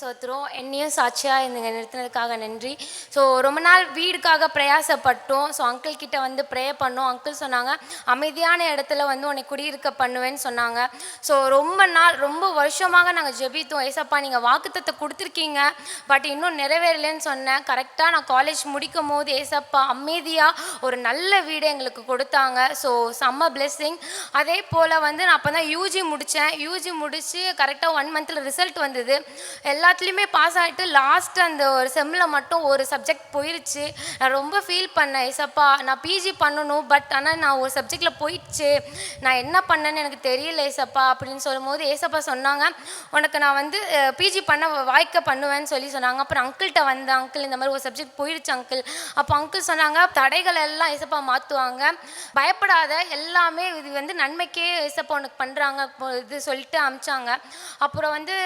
ஸ்தோத்திரம். என்னையும் சாட்சியாக இந்த நிறுத்தினதுக்காக நன்றி. ஸோ ரொம்ப நாள் வீடுக்காக பிரயாசப்பட்டோம். ஸோ அங்கிள் கிட்ட வந்து ப்ரே பண்ணோம். அங்கிள் சொன்னாங்க, அமைதியான இடத்துல வந்து உன்னை குடியிருக்க பண்ணுவேன்னு சொன்னாங்க. ஸோ ரொம்ப நாள் ரொம்ப வருஷமாக நாங்கள் ஜெபித்தோம். ஏசப்பா நீங்கள் வாக்குத்தத்தை கொடுத்துருக்கீங்க, பட் இன்னும் நிறைவேறலைன்னு சொன்னேன். கரெக்டாக நான் காலேஜ் முடிக்கும் போது ஏசப்பா அமைதியாக ஒரு நல்ல வீடு எங்களுக்கு கொடுத்தாங்க. ஸோ செம்ம பிளெஸ்ஸிங். அதே போல் வந்து நான் அப்போ தான் யூஜி முடித்தேன். யூஜி முடித்து கரெக்டாக 1 மந்தில் ரிசல்ட் வந்தது. எல்லாத்துலேயுமே பாஸ் ஆகிட்டு லாஸ்ட் அந்த ஒரு செம்மில் மட்டும் ஒரு சப்ஜெக்ட் போயிடுச்சு. நான் ரொம்ப ஃபீல் பண்ணேன். ஏசப்பா நான் பிஜி பண்ணணும், பட் ஆனால் நான் ஒரு சப்ஜெக்டில் போயிடுச்சு, நான் என்ன பண்ணேன்னு எனக்கு தெரியல ஏசப்பா அப்படின்னு சொல்லும்போது ஏசப்பா சொன்னாங்க, உனக்கு நான் வந்து பிஜி பண்ண வாய்க்க பண்ணுவேன்னு சொன்னாங்க. அப்புறம் அங்கிள்கிட்ட வந்து, அங்கிள் இந்த மாதிரி ஒரு சப்ஜெக்ட் போயிடுச்சு அங்கிள். அப்போ அங்கிள் சொன்னாங்க, தடைகள் எல்லாம் ஏசப்பா மாற்றுவாங்க, பயப்படாத, எல்லாமே இது வந்து நன்மைக்கே ஏசப்பா உனக்கு பண்ணுறாங்க இது சொல்லிட்டு அமிச்சாங்க. அப்புறம் வந்து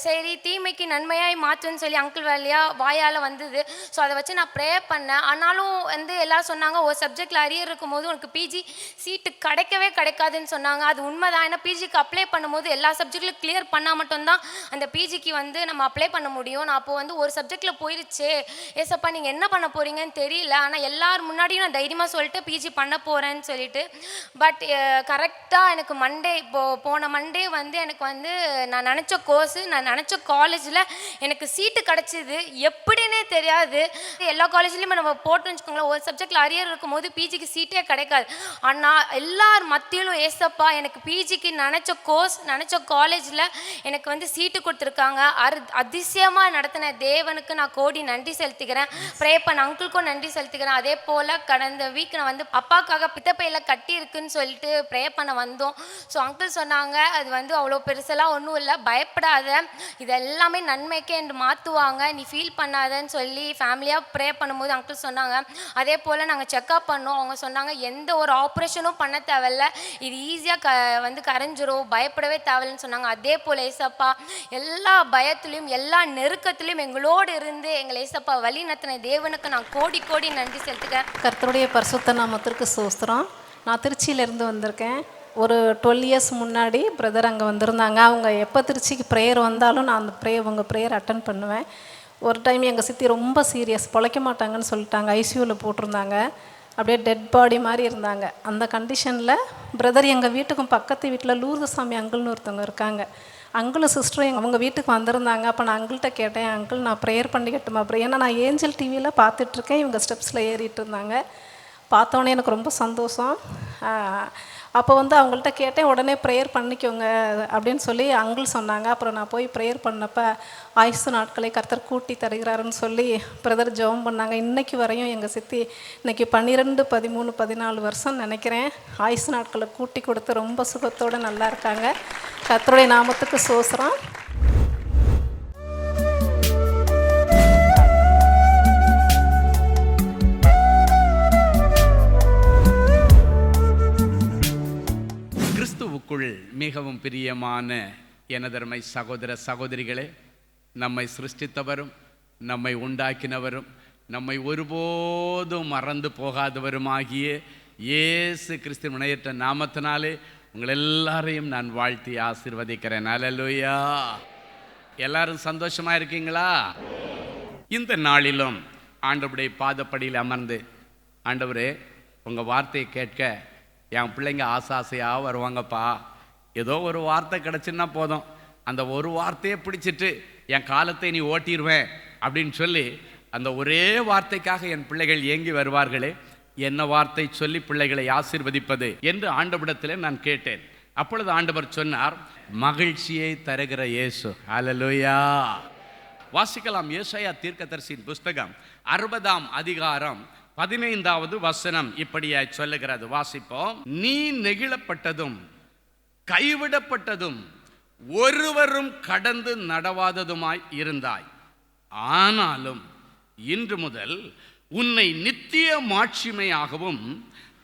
சரி தீமைக்கு நன்மையாய் மாற்றுன்னு சொல்லி அங்கிள் வாயால் வந்தது. ஸோ அதை வச்சு நான் ப்ரே பண்ணேன். ஆனாலும் வந்து எல்லோரும் சொன்னாங்க, ஒரு சப்ஜெக்டில் அரியர் இருக்கும்போது உனக்கு பிஜி சீட்டு கிடைக்காதுன்னு சொன்னாங்க. அது உண்மைதான். ஏன்னா பிஜிக்கு அப்ளை பண்ணும்போது எல்லா சப்ஜெக்ட்லையும் கிளியர் பண்ணால் மட்டும்தான் அந்த பிஜிக்கு வந்து நம்ம அப்ளை பண்ண முடியும். நான் அப்போது வந்து ஒரு சப்ஜெக்டில் போயிடுச்சு, ஏசப்பா நீங்கள் என்ன பண்ண போகிறீங்கன்னு தெரியல, ஆனால் எல்லார் முன்னாடியும் நான் தைரியமாக சொல்லிட்டு பிஜி பண்ண போகிறேன்னு சொல்லிட்டு. பட் கரெக்டாக எனக்கு மண்டே போன மண்டே வந்து எனக்கு வந்து நான் நினச்ச கோர்ஸு, நான் நினச்ச காலேஜில் எனக்கு சீட்டு கிடச்சிது. எப்படின்னே தெரியாது. எல்லா காலேஜ்லேயுமே நம்ம போட்டோன்னு வச்சுக்கோங்களேன், ஒரு சப்ஜெக்டில் அரியர் இருக்கும்போது பிஜிக்கு சீட்டே கிடைக்காது. ஆனால் எல்லார் மத்தியிலும் ஏசப்பா எனக்கு பிஜிக்கு நினச்ச கோர்ஸ், நினச்ச காலேஜில் எனக்கு வந்து சீட்டு கொடுத்துருக்காங்க. அதிசயமாக நடத்தின தேவனுக்கு நான் கோடி நன்றி செலுத்திக்கிறேன். ப்ரே பண்ண அங்கிளுக்கும் நன்றி செலுத்திக்கிறேன். அதே போல் கடந்த வீக் நான் வந்து அப்பாக்காக பித்தப்பையில் கட்டி இருக்குன்னு சொல்லிட்டு ப்ரே பண்ண வந்தோம். ஸோ அங்கிள் சொன்னாங்க, அது வந்து அவ்வளோ பெருசெல்லாம் ஒன்றும் இல்லை, பயப்படாத, இது எல்லாமே நன்மைக்கே என்று மாற்றுவாங்க, நீ ஃபீல் பண்ணாதன்னு சொல்லி ஃபேமிலியாக ப்ரே பண்ணும்போது அங்கிள் சொன்னாங்க. அதே போல் நாங்கள் செக்அப் பண்ணோம். அவங்க சொன்னாங்க, எந்த ஒரு ஆப்ரேஷனும் பண்ண தேவையில்ல, இது ஈஸியாக வந்து கரைஞ்சிரும், பயப்படவே தேவையில்லைன்னு சொன்னாங்க. அதே போல் ஏசப்பா எல்லா பயத்துலேயும் எல்லா நெருக்கத்துலேயும் எங்களோடு இருந்து எங்களை ஏசப்பா வழி நடத்தின தேவனுக்கு நான் கோடி கோடி நன்றி செலுத்துக்கிறேன். கர்த்தருடைய பரிசுத்த நாமத்திற்கு ஸ்தோத்திரம். நான் திருச்சியிலேருந்து வந்திருக்கேன். ஒரு 12 இயர்ஸ் முன்னாடி பிரதர் அங்கே வந்திருந்தாங்க. அவங்க எப்போ திருச்சிக்கு ப்ரேயர் வந்தாலும் நான் அந்த உங்கள் ப்ரேயர் அட்டன் பண்ணுவேன். ஒரு டைம் எங்கள் சித்தி ரொம்ப சீரியஸ், பொழைக்க மாட்டாங்கன்னு சொல்லிட்டாங்க, ஐசியூவில் போட்டிருந்தாங்க, அப்படியே டெட் பாடி மாதிரி இருந்தாங்க. அந்த கண்டிஷனில் பிரதர் எங்கள் வீட்டுக்கும் பக்கத்து வீட்டில் லூர்தசாமி அங்கிள்னு ஒருத்தவங்க இருக்காங்க, அங்கிளும் சிஸ்டரும் அவங்க வீட்டுக்கு வந்திருந்தாங்க. அப்போ நான் அங்கிள்கிட்ட கேட்டேன், அங்கிள் நான் ப்ரேயர் பண்ணிக்கட்டுமா? அப்புறம் ஏன்னா நான் ஏஞ்சல் டிவியில் பார்த்துட்ருக்கேன், இவங்க ஸ்டெப்ஸில் ஏறிட்டு இருந்தாங்க. பார்த்தோன்னே எனக்கு ரொம்ப சந்தோஷம். அப்போ வந்து அவங்கள்ட்ட கேட்டேன், உடனே ப்ரேயர் பண்ணிக்கோங்க அப்படின்னு சொல்லி அங்கிள் சொன்னாங்க. அப்புறம் நான் போய் ப்ரேயர் பண்ணப்போ ஆயுசு நாட்களை கர்த்தர் கூட்டி தருகிறாருன்னு சொல்லி பிரதர் ஜெபம் பண்ணாங்க. இன்றைக்கி வரையும் எங்கள் சித்தி இன்றைக்கி 12, 13, 14 வருஷம் நினைக்கிறேன் ஆயுசு நாட்களை கூட்டி கொடுத்து ரொம்ப சுகத்தோடு நல்லா இருக்காங்க. கர்த்தருடைய நாமத்துக்கு ஸ்தோத்திரம். கிறிஸ்துவுக்குள் மிகவும் பிரியமான எனதருமை சகோதர சகோதரிகளே, நம்மை சிருஷ்டித்தவரும் நம்மை உண்டாக்கினவரும் நம்மை ஒருபோதும் மறந்து போகாதவருமாகிய இயேசு கிறிஸ்து முனையற்ற நாமத்தினாலே உங்கள் எல்லாரையும் நான் வாழ்த்தி ஆசீர்வதிக்கிறேன். அல்லேலூயா. எல்லாரும் சந்தோஷமாக இருக்கீங்களா? இந்த நாளிலும் ஆண்டவருடைய பாதப்படியில் அமர்ந்து, ஆண்டவரே உங்கள் வார்த்தையை கேட்க என் பிள்ளைங்க ஆசையாக வருவாங்கப்பா, ஏதோ ஒரு வார்த்தை கிடச்சுன்னா போதும், அந்த ஒரு வார்த்தையை பிடிச்சிட்டு என் காலத்தை நீ ஓட்டிடுவேன் அப்படின்னு சொல்லி அந்த ஒரே வார்த்தைக்காக என் பிள்ளைகள் ஏங்கி வருவார்களே, என்ன வார்த்தை சொல்லி பிள்ளைகளை ஆசீர்வதிப்பது என்று ஆண்டவரிடத்தில் நான் கேட்டேன். அப்பொழுது ஆண்டவர் சொன்னார், மகிழ்ச்சியை தருகிற இயேசு. அல்லேலூயா. வாசிக்கலாம். ஏசாயா தீர்க்கதரிசியின் புஸ்தகம் 60ஆம் அதிகாரம் 15வது வசனம் இப்படியாய் சொல்லுகிறது. வாசிப்போம். நீ நெகிழப்பட்டதும் கைவிடப்பட்டதும் ஒருவரும் கடந்து நடவாததுமாய் இருந்தாய், ஆனாலும் இன்று முதல் உன்னை நித்திய மாட்சிமையாகவும்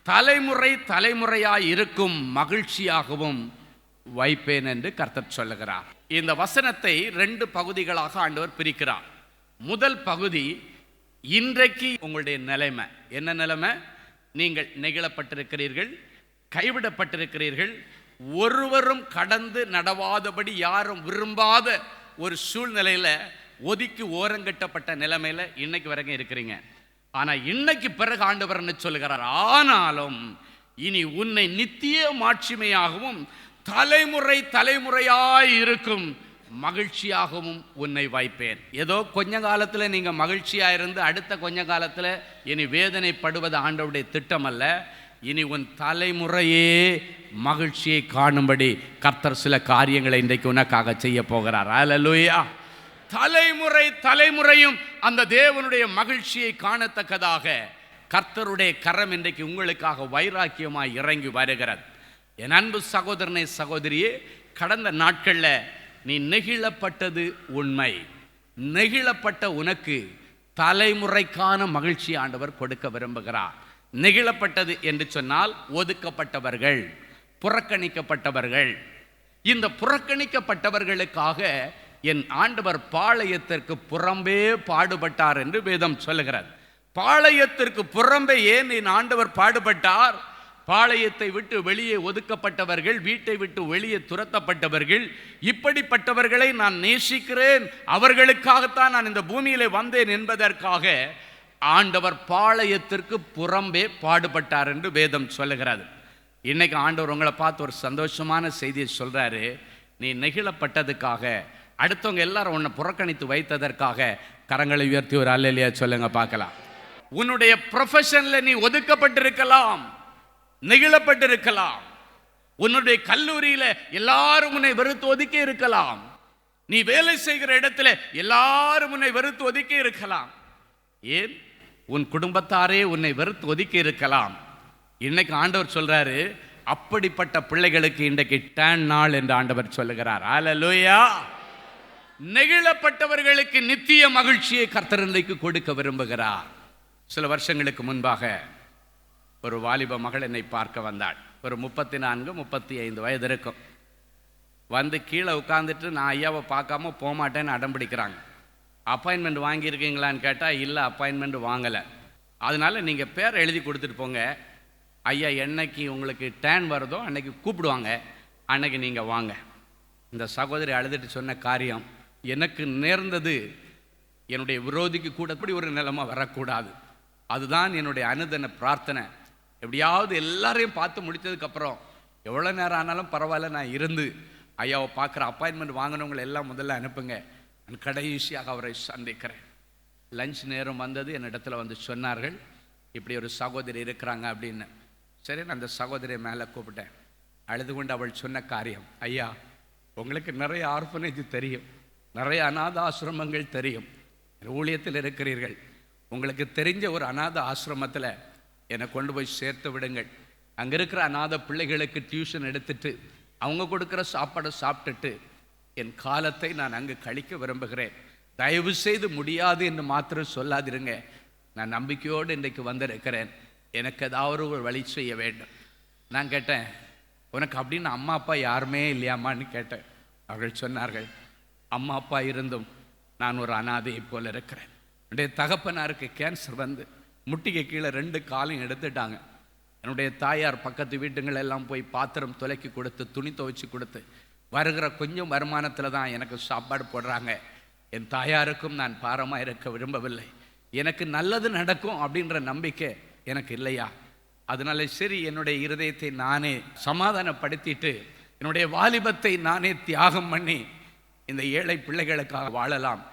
தலைமுறை தலைமுறையாய் இருக்கும் மகிழ்ச்சியாகவும் வைப்பேன் என்று கர்த்தர் சொல்லுகிறார். இந்த வசனத்தை 2 பகுதிகளாக ஆண்டவர் பிரிக்கிறார். முதல் பகுதி, இன்றைக்கு உங்களுடைய நிலைமை என்ன நிலைமை? நீங்கள் நெகிழப்பட்டிருக்கிறீர்கள், கைவிடப்பட்டிருக்கிறீர்கள், ஒருவரும் கடந்து நடவாதபடி யாரும் விரும்பாத ஒரு சூழ்நிலையில் ஒதுக்கி ஓரங்கட்டப்பட்ட நிலைமையில இன்னைக்கு வரைக்கும் இருக்கிறீங்க. ஆனா இன்னைக்கு பிறகு ஆண்டவர் என்ன சொல்லுகிறார்? ஆனாலும் இனி உன்னை நித்திய மாட்சிமையாகவும் தலைமுறை தலைமுறையாய் இருக்கும் மகிழ்ச்சியாகவும் உன்னை வைப்பேன். ஏதோ கொஞ்ச காலத்துல நீங்க மகிழ்ச்சியா இருந்து அடுத்த கொஞ்ச காலத்துல இனி வேதனைப்படுவது ஆண்டவருடைய திட்டம் அல்ல. இனி உன் தலைமுறையே மகிழ்ச்சியை காணும்படி கர்த்தர் சில காரியங்களை இன்றைக்கு உனக்காக செய்ய போகிறார். அல்லேலூயா. தலைமுறை தலைமுறையும் அந்த தேவனுடைய மகிழ்ச்சியை காணத்தக்கதாக கர்த்தருடைய கரம் இன்றைக்கு உங்களுக்காக வைராக்கியமாய் இறங்கி வருகிறது. என் அன்பு சகோதரனே சகோதரியே, கடந்த நாட்களில் நீ நெகிழப்பட்டது உண்மை. நெகிழப்பட்ட உனக்கு தலைமுறைக்கான மகிழ்ச்சி ஆண்டவர் கொடுக்க விரும்புகிறார். நெகிழப்பட்டது என்று சொன்னால் ஒதுக்கப்பட்டவர்கள், புறக்கணிக்கப்பட்டவர்கள். இந்த புறக்கணிக்கப்பட்டவர்களுக்காக என் ஆண்டவர் பாளையத்திற்கு புறம்பே பாடுபட்டார் என்று வேதம் சொல்லுகிறது. பாளையத்திற்கு புறம்பே ஏன் என் ஆண்டவர் பாடுபட்டார்? பாளையத்தை விட்டு வெளியே ஒதுக்கப்பட்டவர்கள், வீட்டை விட்டு வெளியே துரத்தப்பட்டவர்கள், இப்படிப்பட்டவர்களை நான் நேசிக்கிறேன், அவர்களுக்காகத்தான் நான் இந்த பூமியிலே வந்தேன் என்பதற்காக ஆண்டவர் பாளையத்திற்கு புறம்பே பாடுபட்டார் என்று வேதம் சொல்லுகிறது. இன்னைக்கு ஆண்டவர் உங்களை பார்த்து ஒரு சந்தோஷமான செய்தியை சொல்றாரு. நீ நெகிழப்பட்டதுக்காக, அடுத்தவங்க எல்லாரும் உன்னை புறக்கணித்து வைத்ததற்காக கரங்களை உயர்த்தி ஒரு அல்லேலூயா சொல்லுங்க பார்க்கலாம். உன்னுடைய ப்ரொஃபஷன்ல நீ ஒதுக்கப்பட்டிருக்கலாம், நெகிழப்பட்டிருக்கலாம். உன்னுடைய கல்லூரியில எல்லாரும் உன்னை வெறுத்து ஒதுக்கி இருக்கலாம். நீ வேலை செய்கிற இடத்துல எல்லாரும் உன்னை வெறுத்து ஒதுக்கி இருக்கலாம். ஏன்? உன் குடும்பத்தாரே உன்னை வெறுத்து ஒதுக்கி இருக்கலாம். இன்னைக்கு ஆண்டவர் சொல்றாரு, அப்படிப்பட்ட பிள்ளைகளுக்கு இன்றைக்கு டேன் நாள் என்று ஆண்டவர் சொல்லுகிறார். அல்லேலூயா. நெகிழப்பட்டவர்களுக்கு நித்திய மகிழ்ச்சியை கர்த்தர் இன்றைக்கு கொடுக்க விரும்புகிறார். சில வருஷங்களுக்கு முன்பாக ஒரு வாலிப மகள் என்னை பார்க்க வந்தாள். ஒரு 34, 35 வயது இருக்கும். வந்து கீழே உட்காந்துட்டு நான் ஐயாவை பார்க்காம போகமாட்டேன்னு அடம் பிடிக்கிறாங்க. அப்பாயின்மெண்ட் வாங்கியிருக்கீங்களான்னு கேட்டால் இல்லை, அப்பாயின்மெண்ட் வாங்கலை. அதனால நீங்கள் பேர் எழுதி கொடுத்துட்டு போங்க, ஐயா என்னைக்கு உங்களுக்கு டேன் வருதோ அன்னைக்கு கூப்பிடுவாங்க, அன்னைக்கு நீங்கள் வாங்க. இந்த சகோதரி அழுதுட்டு சொன்ன காரியம், எனக்கு நேர்ந்தது என்னுடைய விரோதிக்கு கூட இப்படி ஒரு நிலைமை வரக்கூடாது. அதுதான் என்னுடைய அனுதின பிரார்த்தனை. எப்படியாவது எல்லாரையும் பார்த்து முடித்ததுக்கப்புறம் எவ்வளோ நேரம் ஆனாலும் பரவாயில்ல, நான் இருந்து ஐயாவை பார்க்குற அப்பாயின்மெண்ட் வாங்கினவங்களை எல்லாம் முதல்ல அனுப்புங்க, நான் கடைசியாக அவரை சந்திக்கிறேன். லஞ்ச் நேரம் வந்தது, என்னிடத்துல வந்து சொன்னார்கள், இப்படி ஒரு சகோதரி இருக்கிறாங்க அப்படின்னு. சரி, நான் அந்த சகோதரியை மேலே கூப்பிட்டேன். அழுது கொண்டு அவள் சொன்ன காரியம், ஐயா உங்களுக்கு நிறைய ஆர்ஃபனேஜ் தெரியும், நிறைய அநாத ஆசிரமங்கள் தெரியும், ஊழியத்தில் இருக்கிறீர்கள், உங்களுக்கு தெரிஞ்ச ஒரு அநாத ஆசிரமத்தில் என்னை கொண்டு போய் சேர்த்து விடுங்கள். அங்கே இருக்கிற அநாத பிள்ளைகளுக்கு டியூஷன் எடுத்துட்டு அவங்க கொடுக்குற சாப்பாடை சாப்பிட்டுட்டு என் காலத்தை நான் அங்கு கழிக்க விரும்புகிறேன். தயவு செய்து முடியாது என்று மாத்திரம் சொல்லாதிருங்க, நான் நம்பிக்கையோடு இன்றைக்கு வந்திருக்கிறேன், எனக்கு ஏதாவது ஒரு வழி செய்ய வேண்டும். நான் கேட்டேன், உனக்கு அப்படின்னு அம்மா அப்பா யாருமே இல்லையாமான்னு கேட்டேன். அவர்கள் சொன்னார்கள், அம்மா அப்பா இருந்தும் நான் ஒரு அனாதையை போல இருக்கிறேன். என்னுடைய தகப்பனாருக்கு கேன்சர் வந்து முட்டிக்கு கீழே 2 காலையும் எடுத்துட்டாங்க. என்னுடைய தாயார் பக்கத்து வீட்டுங்கள் எல்லாம் போய் பாத்திரம் துலக்கி கொடுத்து துணி துவைச்சி கொடுத்து வருகிற கொஞ்சம் வருமானத்தில் தான் எனக்கு சாப்பாடு போடுறாங்க. என் தாயாருக்கும் நான் பாரமாக இருக்க விரும்பவில்லை. எனக்கு நல்லது நடக்கும் அப்படின்ற நம்பிக்கை எனக்கு இல்லையா? அதனால சரி, என்னுடைய இருதயத்தை நானே சமாதானப்படுத்திட்டு என்னுடைய வாலிபத்தை நானே தியாகம் பண்ணி இந்த ஏழை பிள்ளைகளுக்காக வாழலாம்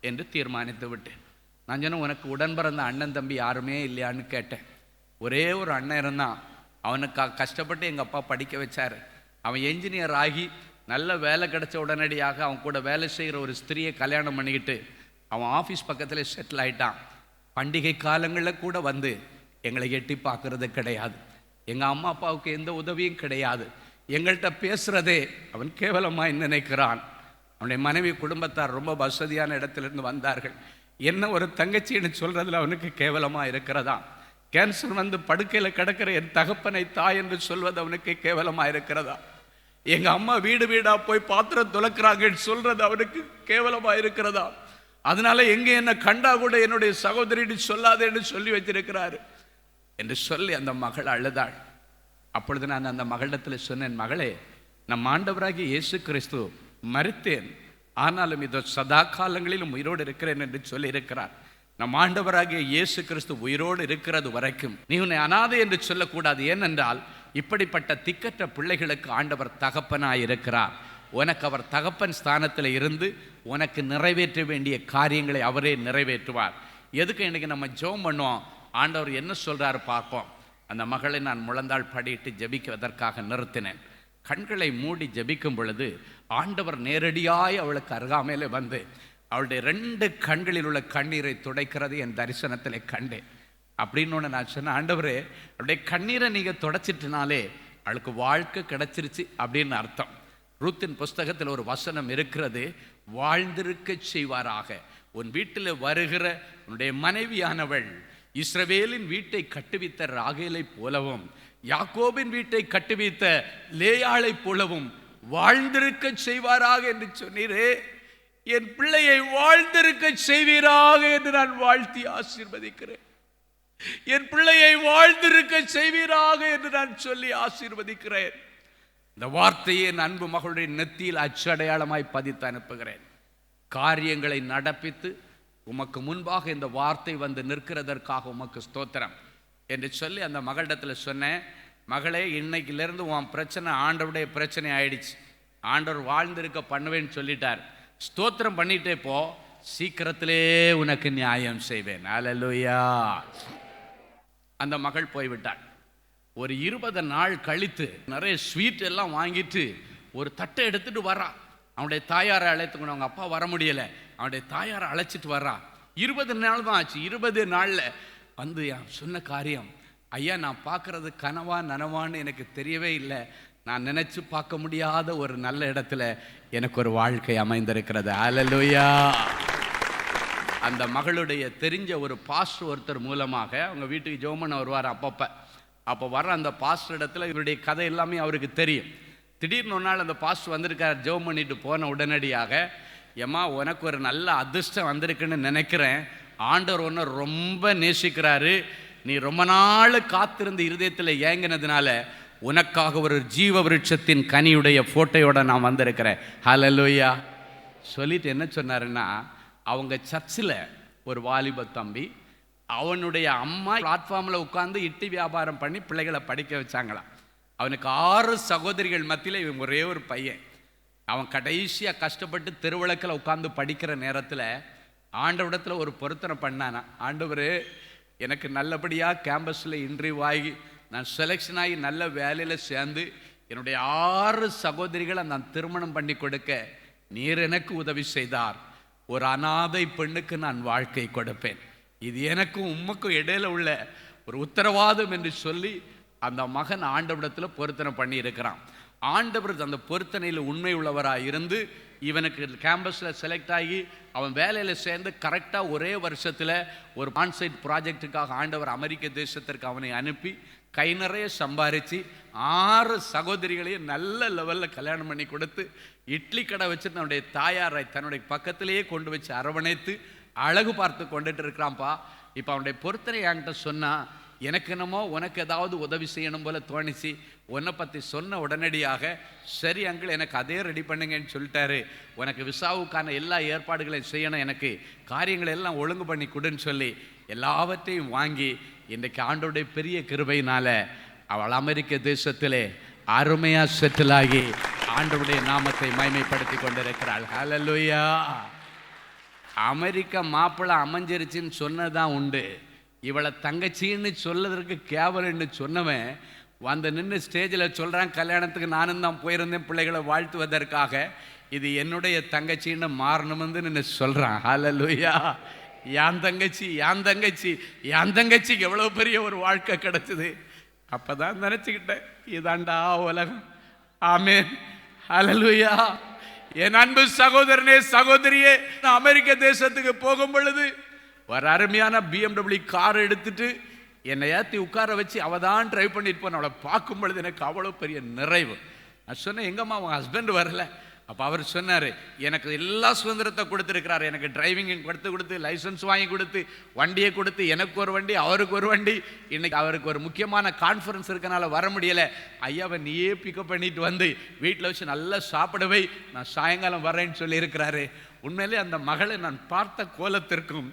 என்று தீர்மானித்து விட்டேன். நான் சொன்னேன், உனக்கு உடன் பிறந்த அண்ணன் தம்பி யாருமே இல்லையான்னு கேட்டேன். ஒரே ஒரு அண்ணன் இருந்தான், அவனுக்காக கஷ்டப்பட்டு எங்கள் அப்பா படிக்க வச்சார். அவன் என்ஜினியர் ஆகி நல்ல வேலை கிடைச்ச உடனடியாக அவன் கூட வேலை செய்கிற ஒரு ஸ்திரியை கல்யாணம் பண்ணிக்கிட்டு அவன் ஆஃபீஸ் பக்கத்தில் செட்டில் ஆகிட்டான். பண்டிகை காலங்களில் கூட வந்து எங்களை எட்டி பார்க்கறது கிடையாது. எங்கள் அம்மா அப்பாவுக்கு எந்த உதவியும் கிடையாது. எங்கள்கிட்ட பேசுகிறதே அவன் கேவலமாக நினைக்கிறான். அவனுடைய மனைவி குடும்பத்தார் ரொம்ப வசதியான இடத்துலேருந்து வந்தார்கள். என்ன ஒரு தங்கச்சின்னு சொல்கிறதுல அவனுக்கு கேவலமாக இருக்கிறதா? கேன்சர் வந்து படுக்கையில் கிடக்கிற என் தகப்பனை தாய் என்று சொல்வது அவனுக்கு கேவலமாக இருக்கிறதா? எங்கள் அம்மா வீடு வீடாக போய் பாத்திரம் துலக்கிறாங்கன்னு சொல்கிறது அவனுக்கு கேவலமாக இருக்கிறதா? அதனால எங்கே என்ன கண்டா கூட என்னுடைய சகோதரின்னு சொல்லாதேன்னு சொல்லி வச்சிருக்கிறாரு என்று சொல்லி அந்த மகள் அழுதாள். அப்பொழுது நான் அந்த மகளிடத்தில் சொன்னேன், மகளே, நம் ஆண்டவராகிய இயேசு கிறிஸ்து மரித்தேன், ஆனாலும் இதோ சதா காலங்களிலும் உயிரோடு இருக்கிறேன் என்று சொல்லி இருக்கிறார். நம் ஆண்டவராகிய இயேசு கிறிஸ்து உயிரோடு இருக்கிறது வரைக்கும் நீ உன்னை அனாதை என்று சொல்லக்கூடாது. ஏனென்றால் இப்படிப்பட்ட திக்கற்ற பிள்ளைகளுக்கு ஆண்டவர் தகப்பனாய் இருக்கிறார். உனக்கு அவர் தகப்பன் ஸ்தானத்தில் இருந்து உனக்கு நிறைவேற்ற வேண்டிய காரியங்களை அவரே நிறைவேற்றுவார். எதுக்கு இன்றைக்கி நம்ம ஜெபம் பண்ணுவோம், ஆண்டவர் என்ன சொல்கிறாரு பார்ப்போம். அந்த மகளை நான் முழந்தாள் படியிட்டு ஜெபிக்குவதற்காக நிறுத்தினேன். கண்களை மூடி ஜெபிக்கும் பொழுது ஆண்டவர் நேரடியாய் அவளுக்கு அருகாமையிலே வந்து அவளுடைய 2 கண்களில் உள்ள கண்ணீரை துடைக்கிறது என் தரிசனத்தில் கண்டேன். அப்படின்னு ஒன்று நான் சொன்னேன், ஆண்டவரே அவளுடைய கண்ணீரை நீங்கள் துடைச்சிட்டுனாலே அவளுக்கு வாழ்க்கை கிடைச்சிருச்சு அப்படின்னு அர்த்தம். ரூத்தின் புஸ்தகத்தில் ஒரு வசனம் இருக்கிறது, வாழ்ந்திருக்க செய்வாராக. உன் வீட்டில் வருகிற உன்னுடைய மனைவியானவள் இஸ்ரவேலின் வீட்டை கட்டுவித்த ராகேலை போலவும் யாக்கோபின் வீட்டை கட்டுவித்த லேயாளை போலவும் வாழ்ந்திருக்க செய்வாராக என்று சொன்னீரே. என் பிள்ளையை வாழ்ந்திருக்க செய்வீராக என்று நான் வாழ்த்தி ஆசீர்வதிக்கிறேன். என் பிள்ளையை வாழ்ந்திருக்க செய்வீராக என்று நான் சொல்லி ஆசீர்வதிக்கிறேன். இந்த வார்த்தையை என் அன்பு மகளுடைய நெத்தியில் அச்சடையாளமாய் பதித்து அனுப்புகிறேன். காரியங்களை நடப்பித்து உமக்கு முன்பாக இந்த வார்த்தை வந்து நிற்கிறதற்காக உமக்கு ஸ்தோத்திரம் என்று சொல்லி அந்த மகளிடத்தில் சொன்னேன், மகளே இன்னைக்கிலிருந்து உன் பிரச்சனை ஆண்டவருடைய பிரச்சனை ஆயிடுச்சு. ஆண்டவர் வாழ்ந்திருக்க பண்ணுவேன்னு சொல்லிட்டார். ஸ்தோத்திரம் பண்ணிட்டே போ, சீக்கிரத்திலே உனக்கு நியாயம் செய்வேன். அல்லேலூயா. அந்த மகள் போய்விட்டாள். ஒரு 20 நாள் கழித்து நிறைய ஸ்வீட் எல்லாம் வாங்கிட்டு ஒரு தட்டை எடுத்துட்டு வர்றா. அவனுடைய தாயாரை அழைத்துக்கணும், அவங்க அப்பா வர முடியலை, அவனுடைய தாயாரை அழைச்சிட்டு வர்றா. 20 நாள் தான் ஆச்சு. 20 நாளில் வந்து சொன்ன காரியம், ஐயா நான் பார்க்கறது கனவா நனவான்னு எனக்கு தெரியவே இல்லை. நான் நினைச்சு பார்க்க முடியாத ஒரு நல்ல இடத்துல எனக்கு ஒரு வாழ்க்கை அமைந்திருக்கிறது. அல்லேலூயா. அந்த மகளுடைய தெரிஞ்ச ஒரு பாஸ்டர் ஒருத்தர் மூலமாக அவங்க வீட்டுக்கு ஜெபம் பண்ண வருவார். அப்போ வர அந்த பாஸ்டர் இடத்துல இவருடைய கதை எல்லாமே அவருக்கு தெரியும். திடீர்னு ஒரு நாள் அந்த பாஸ்டர் வந்திருக்கார். ஜெபம் பண்ணிட்டு போன உடனடியாக, ஏம்மா உனக்கு ஒரு நல்ல அதிர்ஷ்டம் வந்திருக்குன்னு நினைக்கிறேன், ஆண்டவர் ஒன்று ரொம்ப நேசிக்கிறாரு, நீ ரொம்ப நாள் காத்திருந்த இருதயத்தில் ஏங்கினதுனால உனக்காக ஒரு ஜீவ விருட்சத்தின் கனியுடைய ஃபோட்டோயோட நான் வந்திருக்கிறேன். ஹல்லேலூயா. சொல்லிட்டு என்ன சொன்னாருன்னா, அவங்க சர்ச்சில் ஒரு வாலிப தம்பி, அவனுடைய அம்மா பிளாட்ஃபார்மில் உட்காந்து இட்லி வியாபாரம் பண்ணி பிள்ளைகளை படிக்க வச்சாங்களாம். அவனுக்கு 6 சகோதரிகள் மத்தியில் இவன் ஒரே ஒரு பையன். அவன் கடைசியாக கஷ்டப்பட்டு திருவிளக்கில் உட்காந்து படிக்கிற நேரத்தில் ஆண்டவரிடத்தில் ஒரு பொருத்தனை பண்ணானா, ஆண்டவர் எனக்கு நல்லபடியாக கேம்பஸில் இன்டர்வியூ ஆகி நான் செலெக்ஷன் ஆகி நல்ல வேலையில் சேர்ந்து என்னுடைய 6 சகோதரிகளை நான் திருமணம் பண்ணி கொடுக்க நீர் எனக்கு உதவி செய்தார். ஒரு அனாதை பெண்ணுக்கு நான் வாழ்க்கை கொடுப்பேன். இது எனக்கும் உமக்கும் இடையில உள்ள ஒரு உத்தரவாதம் என்று சொல்லி அந்த மகன் ஆண்டவரிடத்தில் பொருத்தனை பண்ணி இருக்கிறான். ஆண்டவர் அந்த பொருத்தனையில் உண்மை உள்ளவராக இருந்து இவனுக்கு கேம்பஸில் செலக்ட் ஆகி அவன் வேலையில் சேர்ந்து கரெக்டாக ஒரே வருஷத்தில் ஒரு ஆன்சைட் ப்ராஜெக்டுக்காக ஆண்டவர் அமெரிக்க தேசத்திற்கு அவனை அனுப்பி கை நிறைய சம்பாரித்து 6 சகோதரிகளையும் நல்ல லெவலில் கல்யாணம் பண்ணி கொடுத்து இட்லி கடை வச்சுட்டு தன்னுடைய தாயாரை தன்னுடைய பக்கத்திலேயே கொண்டு வச்சு அரவணைத்து அழகு பார்த்து கொண்டுட்டு இருக்கிறான்ப்பா. இப்போ அவனுடைய பொருத்தனை என்கிட்ட சொன்னால், எனக்கு என்னமோ உனக்கு ஏதாவது உதவி செய்யணும் போல தோணிச்சு. உன்னை பற்றி சொன்ன உடனடியாக சரி அங்கிள் எனக்கு அதே ரெடி பண்ணுங்கன்னு சொல்லிட்டாரு. உனக்கு விசாவுக்கான எல்லா ஏற்பாடுகளையும் செய்யணும், எனக்கு காரியங்களை எல்லாம் ஒழுங்கு பண்ணி கொடுன்னு சொல்லி எல்லாவற்றையும் வாங்கி இன்றைக்கு ஆண்டோடைய பெரிய கிருபையினால அவள் அமெரிக்க தேசத்திலே அருமையாக செட்டில் ஆகி ஆண்டவருடைய நாமத்தை மகிமைப்படுத்தி கொண்டிருக்கிறாள். ஹல்லேலூயா. அமெரிக்க மாப்பிள்ளை அமைஞ்சிருச்சுன்னு சொன்னதான் உண்டு. இவளை தங்கச்சின்னு சொல்லதற்கு கேவலன்னு சொன்னவன் வந்து நின்று ஸ்டேஜில் சொல்கிறான், கல்யாணத்துக்கு நானும் தான் போயிருந்தேன் பிள்ளைகளை வாழ்த்துவதற்காக, இது என்னுடைய தங்கச்சின்னு மாறணும்னு நின்று சொல்கிறான். ஹல்லேலூயா. என் தங்கச்சி என் தங்கச்சி என் தங்கச்சிக்கு எவ்வளோ பெரிய ஒரு வாழ்க்கை கிடச்சிது. அப்போ தான் நினச்சிக்கிட்டேன், இதாண்டா உலகம். ஆமென். ஹல்லேலூயா. என் அன்பு சகோதரனே சகோதரியே, நான் அமெரிக்க தேசத்துக்கு போகும் பொழுது ஒரு அருமையான BMW கார் எடுத்துட்டு என்னை ஏற்றி உட்கார வச்சு அவள் தான் ட்ரைவ் பண்ணிட்டு போன. அவளை பார்க்கும் பொழுது எனக்கு அவ்வளோ பெரிய நிறைவு. நான் சொன்னேன், எங்கம்மா உன் ஹஸ்பண்ட் வரல? அப்போ அவர் சொன்னார், எனக்கு எல்லா சுதந்திரத்தை கொடுத்துருக்கிறார். எனக்கு டிரைவிங் கொடுத்து லைசன்ஸ் வாங்கி கொடுத்து வண்டியை கொடுத்து, எனக்கு ஒரு வண்டி அவருக்கு ஒரு வண்டி. இன்னைக்கு அவருக்கு ஒரு முக்கியமான கான்ஃபரன்ஸ் இருக்கனால வர முடியலை. ஐயாவை நீயே பிக்கப் பண்ணிட்டு வந்து வீட்டில் வச்சு நல்லா சாப்பிடவை, நான் சாயங்காலம் வரேன்னு சொல்லி இருக்கிறாரு. உண்மையிலே அந்த மகளை நான் பார்த்த கோலத்திற்கும்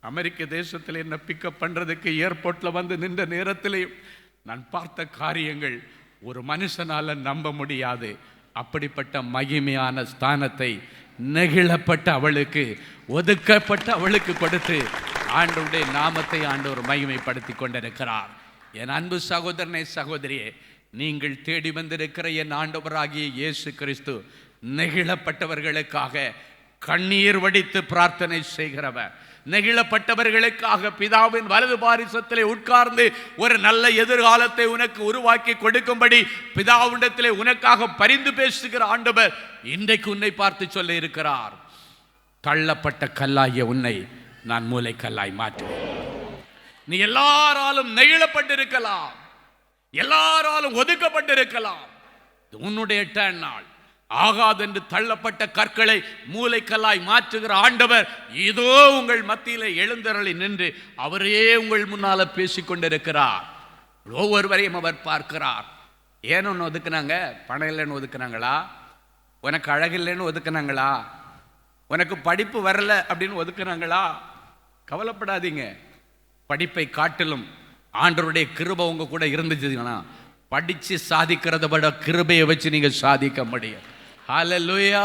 அமெரிக்க தேசத்தில் என்ன பிக்கப் பண்ணுறதுக்கு ஏர்போர்ட்டில் வந்து நின்ற நேரத்திலையும் நான் பார்த்த காரியங்கள் ஒரு மனுஷனால் நம்ப முடியாது. அப்படிப்பட்ட மகிமையான ஸ்தானத்தை நெகிழப்பட்ட அவளுக்கு, ஒதுக்கப்பட்ட அவளுக்கு கொடுத்து ஆண்டவருடைய நாமத்தை ஆண்டவர் மகிமைப்படுத்தி கொண்டிருக்கிறார். என் அன்பு சகோதரனே, சகோதரியே, நீங்கள் தேடி வந்திருக்கிற என் ஆண்டவராகிய இயேசு கிறிஸ்து நெகிழப்பட்டவர்களுக்காக கண்ணீர் வடித்து பிரார்த்தனை செய்கிறவர், நெகிழப்பட்டவர்களுக்காக பிதாவின் வலது பாரிசத்திலே உட்கார்ந்து ஒரு நல்ல எதிர்காலத்தை உனக்கு உருவாக்கி கொடுக்கும்படி பிதாவிடத்திலே உனக்காக பரிந்து பேசுகிற ஆண்டவர் இன்றைக்கு உன்னை பார்த்து சொல்ல இருக்கிறார். தள்ளப்பட்ட கல்லாகிய உன்னை நான் மூலைக்கல்லாய் மாற்றுவேன். நீ எல்லாராலும் நெகிழப்பட்டிருக்கலாம், எல்லாராலும் ஒதுக்கப்பட்டிருக்கலாம். உன்னுடைய டர்ன் நாள். ஆகாதென்று தள்ளப்பட்ட கற்களை மூலைக்கல்லாய் மாற்றுகிற ஆண்டவர் இதோ உங்கள் மத்தியிலே எழுந்தருளி நின்று அவரே உங்கள் முன்னால பேசிக்கொண்டிருக்கிறார். ஒவ்வொருவரையும் அவர் பார்க்கிறார். ஏன்னு ஒன்று ஒதுக்குனாங்க? பணம் இல்லைன்னு ஒதுக்குனாங்களா? உனக்கு அழகில்லைன்னு ஒதுக்குனாங்களா? உனக்கு படிப்பு வரல அப்படின்னு ஒதுக்குனாங்களா? கவலைப்படாதீங்க. படிப்பை காட்டிலும் ஆண்டவருடைய கிருபை உங்க கூட இருந்துச்சுன்னா படிச்சு சாதிக்கிறத விட கிருபையை வச்சு நீங்க சாதிக்க முடியும். ஹல்லேலூயா.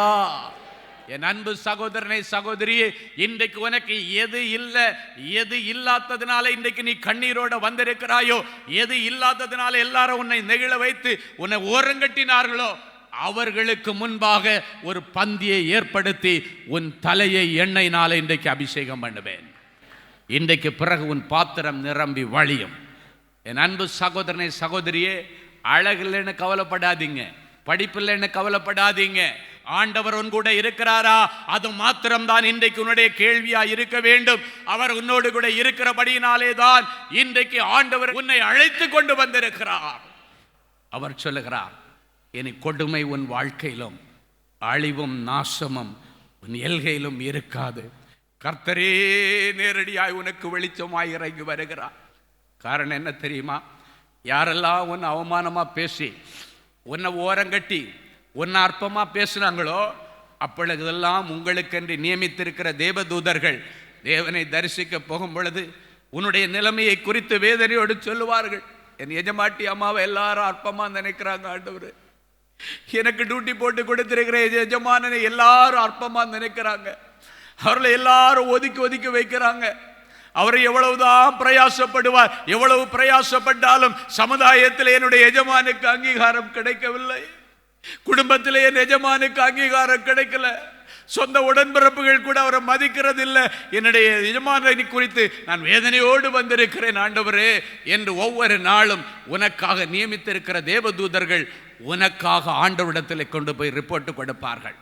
என் அன்பு சகோதரனே, சகோதரியே, இன்றைக்கு உனக்கு எது இல்லை, எது இல்லாததுனால இன்றைக்கு நீ கண்ணீரோட வந்திருக்கிறாயோ, எது இல்லாததுனால எல்லாரும் உன்னை நெகிழ வைத்து உன்னை ஓரங்கட்டினார்களோ, அவர்களுக்கு முன்பாக ஒரு பந்தியை ஏற்படுத்தி உன் தலையை எண்ணெயினால இன்றைக்கு அபிஷேகம் பண்ணுவேன். இன்றைக்கு பிறகு உன் பாத்திரம் நிரம்பி வழியும். என் அன்பு சகோதரனே, சகோதரியே, அழகில்லைன்னு கவலைப்படாதீங்க, படிப்பில்லைன்னு கவலைப்படாதீங்க. ஆண்டவர் உன் கூட இருக்கிறாரா? அது மாத்திரம்தான் இன்றைக்கு உன்னுடைய கேள்வியா இருக்க வேண்டும். அவர் உன்னோடு கூட இருக்கிறபடியினாலே தான் இன்றைக்கு ஆண்டவர் உன்னை அழைத்து கொண்டு வந்திருக்கிறார். அவர் சொல்லுகிறார், இனி கொடுமை உன் வாழ்க்கையிலும் அழிவும் நாசமும் உன் எல்கையிலும் இருக்காது. கர்த்தரே நேரடியாய் உனக்கு வெளிச்சமாய் இறங்கி வருகிறார். காரணம் என்ன தெரியுமா? யாரெல்லாம் உன்னை அவமானமா பேசி, உன்னை ஓரங்கட்டி, உன்னை அற்பமா பேசுனாங்களோ, அப்பொழுதெல்லாம் உங்களுக்கென்று நியமித்திருக்கிற தேவதூதர்கள் தேவனை தரிசிக்க போகும் பொழுது உன்னுடைய நிலைமையை குறித்து வேதனையோடு சொல்லுவார்கள். என் எஜமாட்டி அம்மாவை எல்லாரும் அற்பமா நினைக்கிறாங்க. ஆண்டவர் எனக்கு டியூட்டி போட்டு கொடுத்திருக்கிற எஜமானனை எல்லாரும் அற்பமா நினைக்கிறாங்க. அவர்களை எல்லாரும் ஒதுக்கி ஒதுக்கி வைக்கிறாங்க. அவர் எவ்வளவுதான் பிரயாசப்படுவார், எவ்வளவு பிரயாசப்பட்டாலும் சமுதாயத்தில் என்னுடைய எஜமானுக்கு அங்கீகாரம் கிடைக்கவில்லை, குடும்பத்தில் என் எஜமானுக்கு அங்கீகாரம் கிடைக்கல, சொந்த உடன்பிறப்புகள் கூட அவரை மதிக்கிறது இல்லை. என்னுடைய எஜமானை குறித்து நான் வேதனையோடு வந்திருக்கிறேன் ஆண்டவரே என்று ஒவ்வொரு நாளும் உனக்காக நியமித்திருக்கிற தேவதூதர்கள் உனக்காக ஆண்டவரிடத்தில் கொண்டு போய் ரிப்போர்ட் கொடுப்பார்கள்.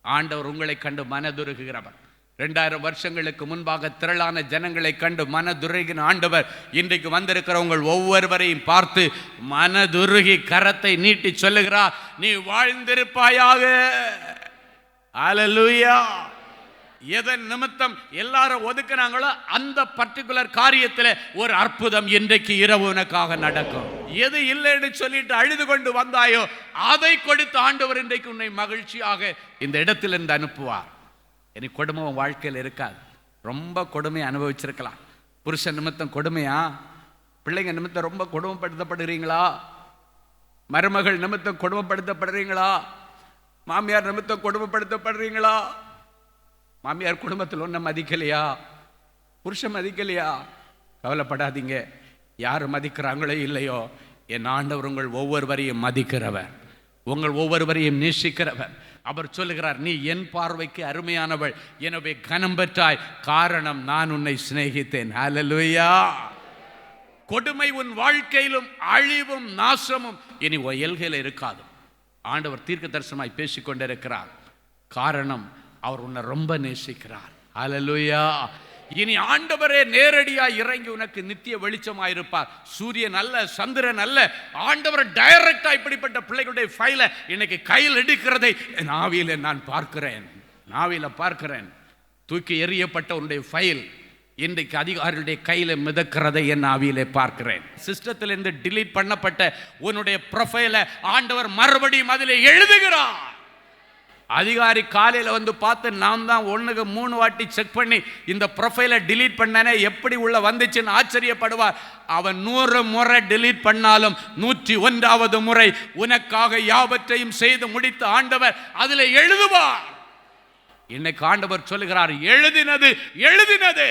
ஆண்டவர் உங்களை கண்டு மனதுருகுகிறவர். 2000 வருஷங்களுக்கு முன்பாக திரளான ஜனங்களை கண்டு மனதுருகின ஆண்டவர் இன்றைக்கு வந்திருக்கிற உங்கள் ஒவ்வொருவரையும் பார்த்து மனதுருகி கரத்தை நீட்டி சொல்லுகிறார், நீ வாழ்ந்திருப்பாயாக. அல்லேலூயா. எதன் நிமித்தம் எல்லாரும் ஒதுக்குனாங்களோ அந்த பர்டிகுலர் காரியத்தில் ஒரு அற்புதம் இன்றைக்கு இரவு உனக்காக நடக்கும். எது இல்லைன்னு சொல்லிட்டு அழுது கொண்டு வந்தாயோ அதை கொடுத்து ஆண்டவர் இன்றைக்கு உன்னை மகிழ்ச்சியாக இந்த இடத்திலிருந்து அனுப்புவார். இனி கொடுமை வாழ்க்கையில் இருக்காது. ரொம்ப கொடுமையை அனுபவிச்சிருக்கலாம். புருஷன் நிமித்தம் கொடுமையா? பிள்ளைங்க நிமித்தம் ரொம்ப கொடுமைப்படுத்தப்படுறீங்களா? மருமகள் நிமித்தம் கொடுமைப்படுத்தப்படுறீங்களா? மாமியார் நிமித்தம் கொடுமைப்படுத்தப்படுறீங்களா? மாமியார் குடும்பத்தில் ஒன்றும் மதிக்கலையா? புருஷன் மதிக்கலையா? கவலைப்படாதீங்க. யார் மதிக்கிறாங்களோ இல்லையோ, என் ஆண்டவர் உங்கள் ஒவ்வொருவரையும் மதிக்கிறவர், உங்கள் ஒவ்வொருவரையும் நேசிக்கிறவர். அவர் சொல்லுகிறார், நீ என் பார்வைக்கு அருமையானவள், எனவே கனம் பெற்றாய், காரணம் நான் உன்னை சிநேகித்தேன். அல்லேலூயா. கொடுமை உன் வாழ்க்கையிலும் அழிவும் நாசமும் இனி எல்கையில் இருக்காது. ஆண்டவர் தீர்க்க தரிசனமாய் பேசிக்கொண்டிருக்கிறார். காரணம் அவர் உன்னை ரொம்ப நேசிக்கிறார். அல்லேலூயா. இனி ஆண்டவரே நேரடியாக இறங்கி உனக்கு நித்திய வெளிச்சமாயிருப்பார். சூரியன் அல்ல, சந்திரன் அல்ல, ஆண்டவர் டைரக்டா இப்படிப்பட்ட பிள்ளைகளுடைய ஃபைலை இன்னைக்கு கையில் எடுக்கிறதை என் ஆவியில நான் பார்க்கிறேன். நாவில பார்க்கிறேன். தூக்கி எறியப்பட்ட உன்னுடைய ஃபைல் இன்றைக்கு அதிகாரிகளுடைய கையில் மிதக்கிறதை என் ஆவியிலே பார்க்கிறேன். சிஸ்டத்திலிருந்து டிலீட் பண்ணப்பட்ட உன்னுடைய ப்ரொஃபைலை ஆண்டவர் மறுபடியும் அதில் எழுதுகிறார். அதிகாரி காலையில் வந்து பார்த்து நான் தான் 1-3 வாட்டி செக் பண்ணி இந்த ப்ரொஃபைலை டிலீட் பண்ணனே, எப்படி உள்ள வந்துச்சுன்னு ஆச்சரியப்படுவார். அவன் 100 முறை டிலீட் பண்ணாலும் 101வது முறை உனக்காக யாவற்றையும் செய்து முடித்த ஆண்டவர் அதில் எழுதுவார். இன்னைக்கு ஆண்டவர் சொல்லுகிறார், எழுதினது எழுதினது,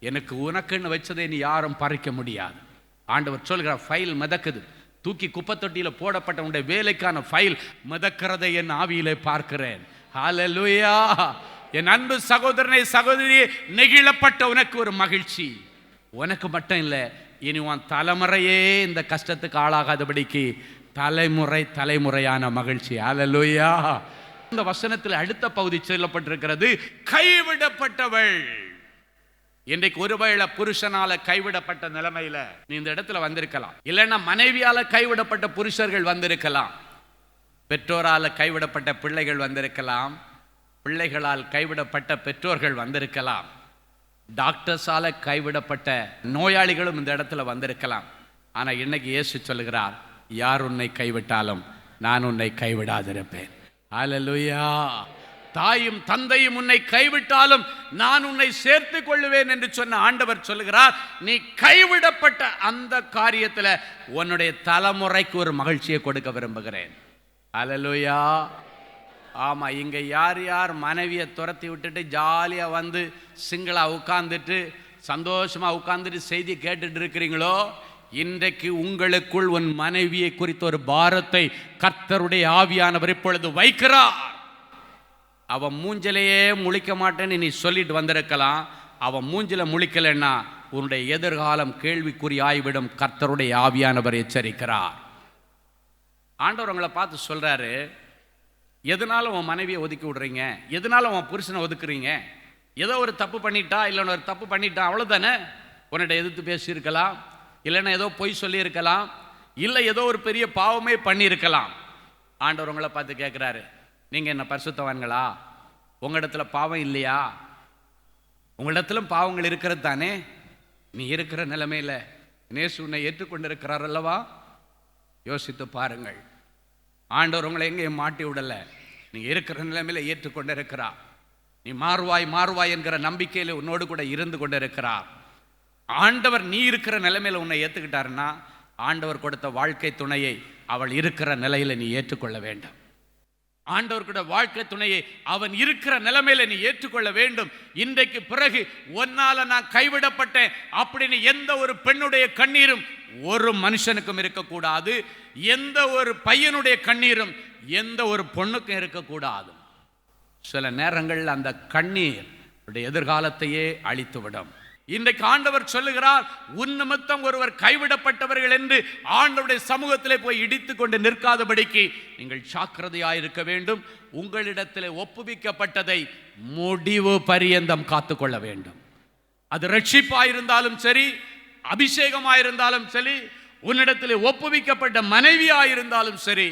எனக்கு உனக்குன்னு வச்சதை நீ யாரும் பறிக்க முடியாது. ஆண்டவர் சொல்கிறார், ஃபைல் மிதக்குது. தூக்கி குப்பத்தொட்டியில் போடப்பட்ட உன்னுடைய வேலைக்கான ஃபைல் மிதக்கிறதை என் ஆவியிலே பார்க்கிறேன். ஹல்லேலூயா. என் அன்பு சகோதரனை சகோதரியே, நெகிழப்பட்ட உனக்கு ஒரு மகிழ்ச்சி. உனக்கு மட்டும் இல்லை, இனி உன் தலைமுறையே இந்த கஷ்டத்துக்கு ஆளாகாதபடிக்கு தலைமுறை தலைமுறையான மகிழ்ச்சி. ஹல்லேலூயா. இந்த வசனத்தில் அடுத்த பகுதி சொல்லப்பட்டிருக்கிறது, கைவிடப்பட்டவள். இன்றைக்கு ஒருவேளை புருஷனால கைவிடப்பட்ட நிலைமையில நீ இந்த இடத்துல வந்திருக்கலாம். இல்லைன்னா மனைவியால கைவிடப்பட்ட புருஷர்கள் வந்திருக்கலாம். பெற்றோரால கைவிடப்பட்ட பிள்ளைகள் வந்திருக்கலாம். பிள்ளைகளால் கைவிடப்பட்ட பெற்றோர்கள் வந்திருக்கலாம். டாக்டர்ஸால கைவிடப்பட்ட நோயாளிகளும் இந்த இடத்துல வந்திருக்கலாம். ஆனா இன்னைக்கு இயேசு சொல்லுகிறார், யார் உன்னை கைவிட்டாலும் நான் உன்னை கைவிடாதிருப்பேன். ஹல்லேலூயா. தாயும் தந்தையும் உன்னை கைவிட்டாலும் நான் உன்னை சேர்த்துக் கொள்ளுவேன் என்று சொன்ன ஆண்டவர் சொல்லுகிறார், நீ கைவிடப்பட்ட அந்த காரியத்தில் உன்னுடைய தலைமுறைக்கு ஒரு மகிழ்ச்சியை கொடுக்க விரும்புகிறேன். ஹல்லேலூயா. ஆமா, இங்க யார் யார் மனைவியை துரத்தி விட்டுட்டு ஜாலியா வந்து சிங்களா உட்கார்ந்துட்டு சந்தோஷமா உட்கார்ந்துட்டு செய்தி கேட்டுட்டு இருக்கிறீங்களோ, இன்றைக்கு உங்களுக்குள் உன் மனைவியை குறித்த ஒரு பாரத்தை கர்த்தருடைய ஆவியானவர் இப்பொழுது வைக்கிறார். அவன் மூஞ்சிலேயே முழிக்க மாட்டேன்னு நீ சொல்லிட்டு வந்திருக்கலாம். அவன் மூஞ்சில முழிக்கலைன்னா உன்னுடைய எதிர்காலம் கேள்விக்குறி ஆய்விடும். கர்த்தருடைய ஆவியானவர் எச்சரிக்கிறார். ஆண்டவர் உங்களை பார்த்து சொல்றாரு, எதனால உன் மனைவியை ஒதுக்கி விடுறீங்க, எதனால உன் புருஷனை ஒதுக்குறீங்க? ஏதோ ஒரு தப்பு பண்ணிட்டா, இல்லை ஒரு தப்பு பண்ணிட்டா அவ்வளோதானே. உன்னிட்ட எதிர்த்து பேசியிருக்கலாம், இல்லைன்னா ஏதோ பொய் சொல்லியிருக்கலாம், இல்லை ஏதோ ஒரு பெரிய பாவமே பண்ணியிருக்கலாம். ஆண்டவர் உங்களை பார்த்து கேட்குறாரு, நீங்கள் என்ன பரிசுத்தவான்களா? உங்களிடத்துல பாவம் இல்லையா? உங்களிடத்திலும் பாவங்கள் இருக்கிறது தானே. நீ இருக்கிற நிலைமையில் இயேசு உன்னை ஏற்றுக்கொண்டிருக்கிறார் அல்லவா? யோசித்து பாருங்கள். ஆண்டவர் உங்களை எங்கேயும் மாட்டி விடலை. நீ இருக்கிற நிலைமையில் ஏற்றுக்கொண்டிருக்கிறார். நீ மாறுவாய் மாறுவாய் என்கிற நம்பிக்கையில் உன்னோடு கூட இருந்து கொண்டிருக்கிறார். ஆண்டவர் நீ இருக்கிற நிலைமையில் உன்னை ஏற்றுக்கிட்டாருன்னா, ஆண்டவர் கொடுத்த வாழ்க்கை துணையை அவள் இருக்கிற நிலையில் நீ ஏற்றுக்கொள்ள வேண்டும். ஆண்டவர் கூட வாழ்க்கை துணையை அவன் இருக்கிற நிலைமையில நீ ஏற்றுக்கொள்ள வேண்டும். இன்றைக்கு பிறகு ஒன்னால நான் கைவிடப்பட்டேன் அப்படின்னு எந்த ஒரு பெண்ணுடைய கண்ணீரும் ஒரு மனுஷனுக்கும் இருக்கக்கூடாது. எந்த ஒரு பையனுடைய கண்ணீரும் எந்த ஒரு பொண்ணுக்கும் இருக்கக்கூடாது. சில நேரங்கள் அந்த கண்ணீர் எதிர்காலத்தையே அழித்துவிடும். இன்றைக்கு ஆண்டவர் சொல்லுகிறார், உன் நிமித்தம் ஒருவர் கைவிடப்பட்டவர்கள் என்று ஆண்டவருடைய சமூகத்திலே போய் இடித்து கொண்டு நிற்காதபடிக்கு நீங்கள் ஜாக்கிரதையாயிருக்க வேண்டும். உங்களிடத்திலே ஒப்புவிக்கப்பட்டதை முடிவு பரியந்தம் காத்துக்கொள்ள வேண்டும். அது ரட்சிப்பாயிருந்தாலும் சரி, அபிஷேகமாயிருந்தாலும் சரி, உன்னிடத்திலே ஒப்புவிக்கப்பட்ட மனைவியாயிருந்தாலும் சரி,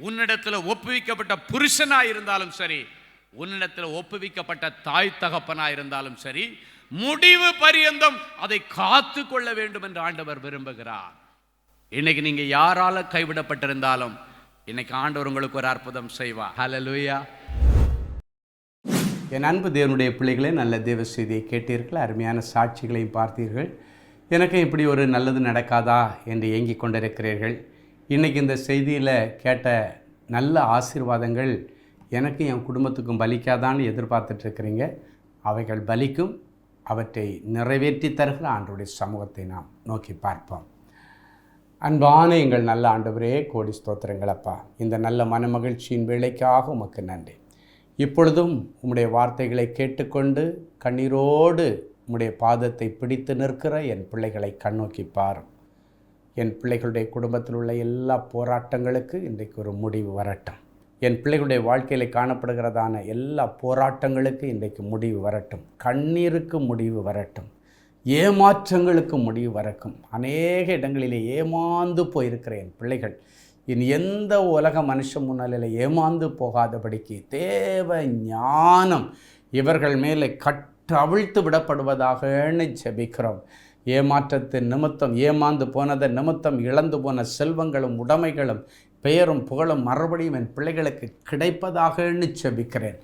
உன்னிடத்தில் ஒப்புவிக்கப்பட்ட புருஷனாயிருந்தாலும் சரி, உன்னிடத்தில் ஒப்புவிக்கப்பட்ட தாய் தகப்பனாயிருந்தாலும் சரி, முடிவு பரியந்தம் அதை காத்து கொள்ள வேண்டும் என்று ஆண்டவர் விரும்புகிறார். இன்னைக்கு நீங்க யாரால கைவிடப்பட்டிருந்தாலும் இன்னைக்கு ஆண்டவர் உங்களுக்கு ஒரு அற்புதம் செய்வார். ஹல்லேலூயா. என் அன்பு தேவனுடைய பிள்ளைகளே, நல்ல தேவ செய்தியை கேட்டீர்கள், அருமையான சாட்சிகளையும் பார்த்தீர்கள். எனக்கு இப்படி ஒரு நல்லது நடக்காதா என்று ஏங்கிக் கொண்டிருக்கிறீர்கள். இன்றைக்கி இந்த செய்தியில் கேட்ட நல்ல ஆசீர்வாதங்கள் எனக்கு என் குடும்பத்துக்கும் பலிக்காதான்னு எதிர்பார்த்துட்ருக்கிறீங்க. அவைகள் பலிக்கும். அவற்றை நிறைவேற்றி தருகிற ஆண்டவருடைய சமூகத்தை நாம் நோக்கி பார்ப்போம். அன்பான எங்கள் நல்ல ஆண்டவரே, கோடி ஸ்தோத்திரங்களப்பா. இந்த நல்ல மனமகிழ்ச்சியின் வேலைக்காக உமக்கு நன்றி. இப்பொழுதும் உம்முடைய வார்த்தைகளை கேட்டுக்கொண்டு கண்ணீரோடு உம்முடைய பாதத்தை பிடித்து நிற்கிற என் பிள்ளைகளை கண்ணோக்கி பாரும். என் பிள்ளைகளுடைய குடும்பத்தில் உள்ள எல்லா போராட்டங்களுக்கு இன்றைக்கு ஒரு முடிவு வரட்டும். என் பிள்ளைகளுடைய வாழ்க்கையில் காணப்படுகிறதான எல்லா போராட்டங்களுக்கு இன்றைக்கு முடிவு வரட்டும். கண்ணீருக்கு முடிவு வரட்டும். ஏமாற்றங்களுக்கு முடிவு வரட்டும். அநேக இடங்களிலே ஏமாந்து போயிருக்கிற என் பிள்ளைகள் இனி எந்த உலக மனுஷன் முன்னிலையில் ஏமாந்து போகாதபடிக்கு தேவ ஞானம் இவர்கள் மேலே கட்டவிழ்த்து விடப்படுவதாகன்னு ஜெபிக்கிறோம். ஏமாற்றத்தின் நிமித்தம், ஏமாந்து போனதன் நிமித்தம் இழந்து போன செல்வங்களும் உடைமைகளும் பெயரும் புகழும் மறுபடியும் என் பிள்ளைகளுக்கு கிடைப்பதாகன்னு ஜெபிக்கிறேன்.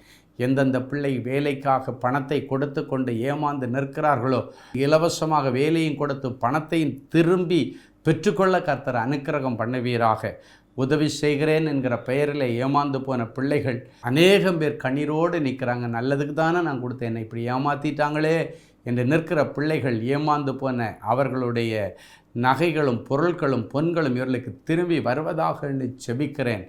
எந்தெந்த பிள்ளை வேலைக்காக பணத்தை கொடுத்து கொண்டு ஏமாந்து நிற்கிறார்களோ, இலவசமாக வேலையும் கொடுத்து பணத்தையும் திரும்பி பெற்றுக்கொள்ள கர்த்தர் அனுக்கிரகம் பண்ணுவீராக. உதவி செய்கிறேன் என்கிற பெயரில் ஏமாந்து போன பிள்ளைகள் அநேகம் பேர் கண்ணீரோடு நிற்கிறாங்க. நல்லதுக்கு தானே நான் கொடுத்தேன், என்னை இப்படி ஏமாற்றிட்டாங்களே என்று நிற்கிற பிள்ளைகள், ஏமாந்து போன அவர்களுடைய நகைகளும் பொருட்களும் பொன்களும் இவர்களுக்கு திரும்பி வருவதாக செபிக்கிறேன்.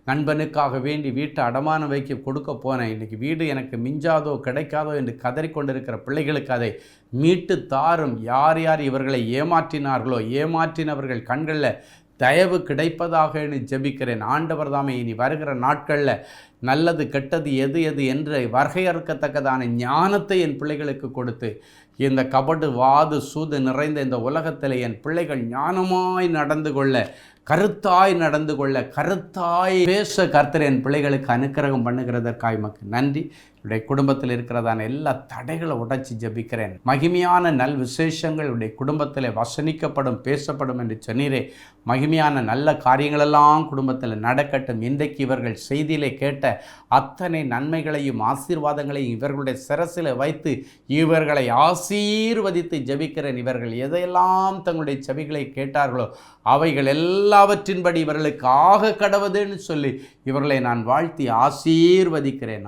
நண்பனுக்காக வேண்டி வீட்டை அடமானம் வைக்க கொடுக்க போனேன், இன்றைக்கி வீடு எனக்கு மிஞ்சாதோ கிடைக்காதோ என்று கதறிக்கொண்டிருக்கிற பிள்ளைகளுக்கு அதை மீட்டு தாரும். யார் யார் இவர்களை ஏமாற்றினார்களோ, ஏமாற்றினவர்கள் கண்களில் தயவு கிடைப்பதாக ஜெபிக்கிறேன். ஆண்டவர் தாமே இனி வருகிற நாட்களில் நல்லது கெட்டது எது எது என்று வரையறுக்கத்தக்கதான ஞானத்தை என் பிள்ளைகளுக்கு கொடுத்து, இந்த கபடு வாது சூது நிறைந்த இந்த உலகத்தில் என் பிள்ளைகள் ஞானமாய் நடந்து கொள்ள, கருத்தாய் நடந்து கொள்ள, கருத்தாய் பேச கர்த்தர் என் பிள்ளைகளுக்கு அனுக்கிரகம் பண்ணுகிறதற்காக மக்கு நன்றி. என்னுடைய குடும்பத்தில் இருக்கிறதான எல்லா தடைகளை உடைச்சி ஜெபிக்கிறேன். மகிமையான நல் விசேஷங்கள் உடைய குடும்பத்தில் வசனிக்கப்படும், பேசப்படும் என்று சொன்னீரே. மகிமையான நல்ல காரியங்களெல்லாம் குடும்பத்தில் நடக்கட்டும். இன்றைக்கு இவர்கள் செய்தியிலே கேட்ட அத்தனை நன்மைகளையும் ஆசீர்வாதங்களையும் இவர்களுடைய சிரசில் வைத்து இவர்களை ஆசீர்வதித்து ஜெபிக்கிறேன். இவர்கள் எதையெல்லாம் தங்களுடைய செவிகளை கேட்டார்களோ அவைகள் எல்லாவற்றின்படி இவர்களுக்கு ஆக கடவுதுன்னு சொல்லி இவர்களை நான் வாழ்த்தி ஆசீர்வதிக்கிறேன்.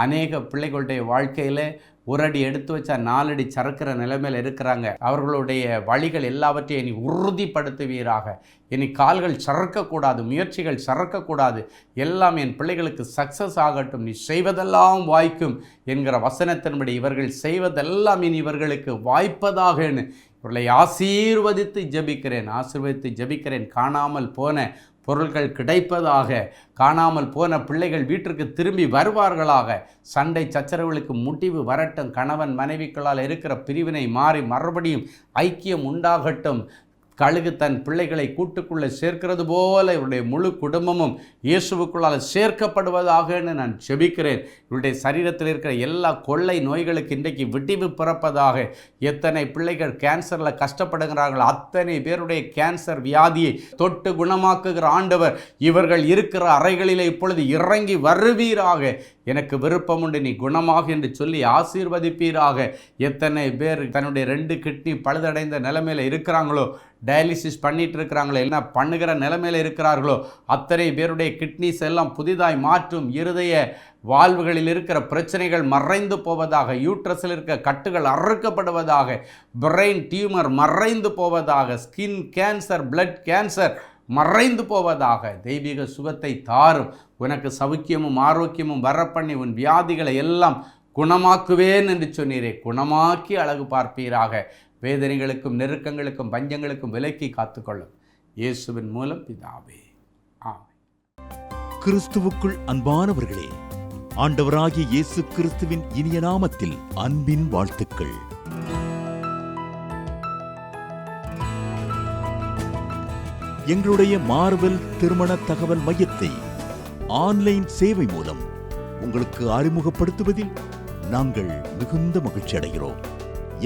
அநேக பிள்ளைகளுடைய வாழ்க்கையில் ஒரு அடி எடுத்து வச்சா 4 அடி சறுக்கிற நிலைமையில் இருக்கிறாங்க. அவர்களுடைய வழிகள் எல்லாவற்றையும் இனி உறுதிப்படுத்துவீராக. இனி கால்கள் சறுக்கக்கூடாது, முயற்சிகள் சறுக்கக்கூடாது. எல்லாம் என் பிள்ளைகளுக்கு சக்ஸஸ் ஆகட்டும். நீ செய்வதெல்லாம் வாய்க்கும் என்கிற வசனத்தின்படி இவர்கள் செய்வதெல்லாம் இனி இவர்களுக்கு வாய்ப்பதாகன்னு இவர்களை ஆசீர்வதித்து ஜெபிக்கிறேன். காணாமல் போன பொருட்கள் கிடைப்பதாக, காணாமல் போன பிள்ளைகள் வீட்டிற்கு திரும்பி வருவார்களாக. சண்டை சச்சரவுகளுக்கு முடிவு வரட்டும். கணவன் மனைவிகளால் இருக்கிற பிரிவினை மாறி மறுபடியும் ஐக்கியம் உண்டாகட்டும். கழுகு தன் பிள்ளைகளை கூட்டுக்குள்ளே சேர்க்கிறது போல இவருடைய முழு குடும்பமும் இயேசுவுக்குள்ளால் சேர்க்கப்படுவதாக நான் ஜெபிக்கிறேன். இவருடைய சரீரத்தில் இருக்கிற எல்லா கொள்ளை நோய்களுக்கு இன்றைக்கு விடிவு பிறப்பதாக. எத்தனை பிள்ளைகள் கேன்சரில் கஷ்டப்படுகிறார்கள், அத்தனை பேருடைய கேன்சர் வியாதியை தொட்டு குணமாக்குகிற ஆண்டவர் இவர்கள் இருக்கிற அறைகளிலே இப்பொழுது இறங்கி வருவீராக. எனக்கு விருப்பம் உண்டு, நீ குணமாக என்று சொல்லி ஆசீர்வதிப்பீராக. எத்தனை பேர் தன்னுடைய 2 கிட்னி பழுதடைந்த நிலைமையில் இருக்கிறாங்களோ, டயாலிசிஸ் பண்ணிட்டு இருக்கிறாங்களோ, என்ன பண்ணுகிற நிலைமையில் இருக்கிறார்களோ, அத்தனை பேருடைய கிட்னிஸ் எல்லாம் புதிதாய் மாற்றும். இருதய வாழ்வுகளில் இருக்கிற பிரச்சனைகள் மறைந்து போவதாக. யூட்ரஸில் இருக்கிற கட்டுகள் அறுக்கப்படுவதாக. பிரெயின் டியூமர் மறைந்து போவதாக. ஸ்கின் கேன்சர், பிளட் கேன்சர் மறைந்து போவதாக. தெய்வீக சுகத்தை தாரும். உனக்கு சௌக்கியமும் ஆரோக்கியமும் வரப்பண்ணி உன் வியாதிகளை எல்லாம் குணமாக்குவேன் என்று சொன்னீரே. குணமாக்கி அழகு பார்ப்பீராக. வேதனைகளுக்கும் நெருக்கங்களுக்கும் பஞ்சங்களுக்கும் விலக்கி காத்துக்கொள்ளும் இயேசுவின் மூலம் பிதாவே, ஆமென். கிறிஸ்துவுக்குள் அன்பானவர்களே, ஆண்டவராகிய இயேசு கிறிஸ்துவின் இனிய நாமத்தில் அன்பின் வாழ்த்துக்கள். எங்களுடைய மார்வெல் திருமண தகவல் மையத்தை ஆன்லைன் சேவை மூலம் உங்களுக்கு அறிமுகப்படுத்துவதில் நாங்கள் மிகுந்த மகிழ்ச்சி அடைகிறோம்.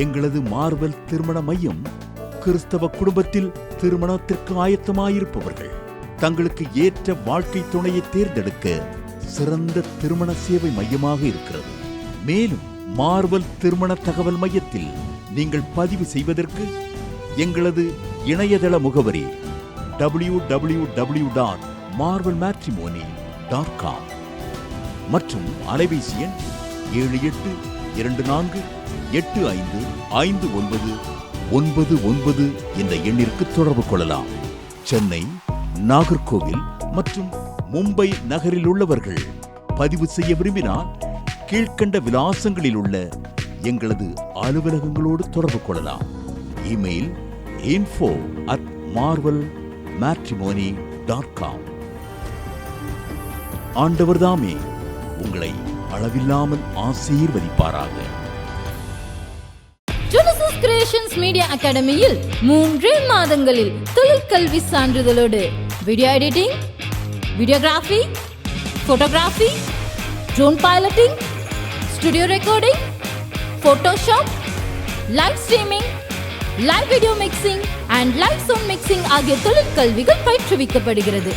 எங்களது மார்வெல் திருமண மையம் கிறிஸ்தவ குடும்பத்தில் திருமணத்திற்கு ஆயத்தமாயிருப்பவர்கள் தங்களுக்கு ஏற்ற வாழ்க்கை துணையை தேர்ந்தெடுக்க சிறந்த திருமண சேவை மையமாக இருக்கிறது. மேலும் மார்வெல் திருமண தகவல் மையத்தில் நீங்கள் பதிவு செய்வதற்கு எங்களது இணையதள முகவரி www.marvelmatrimony.com மற்றும் அலைபேசி எண் 7824855999 என்ற எண்ணிற்கு தொடர்பு கொள்ளலாம். சென்னை, நாகர்கோவில் மற்றும் மும்பை நகரில் உள்ளவர்கள் பதிவு செய்ய விரும்பினால் கீழ்க்கண்ட விலாசங்களில் உள்ள எங்களது அலுவலகங்களோடு தொடர்பு கொள்ளலாம். Email info@marvelmatrimony.com. ஆண்டவர்தாமே உங்களை அளவில்லாமல் ஆசீர்வதிப்பாராக. ஜெனசிஸ் கிரியேஷன்ஸ் மீடியா அகாடமியில் 3 மாதங்களில் தொழிற்கல்வி சான்றிதழோடு video editing, videography, photography, drone piloting, studio recording, Photoshop, live streaming, live video mixing and live sound mixing ஆகிய தொழிற்கல்விகள் பயிற்றுவிக்கப்படுகிறது.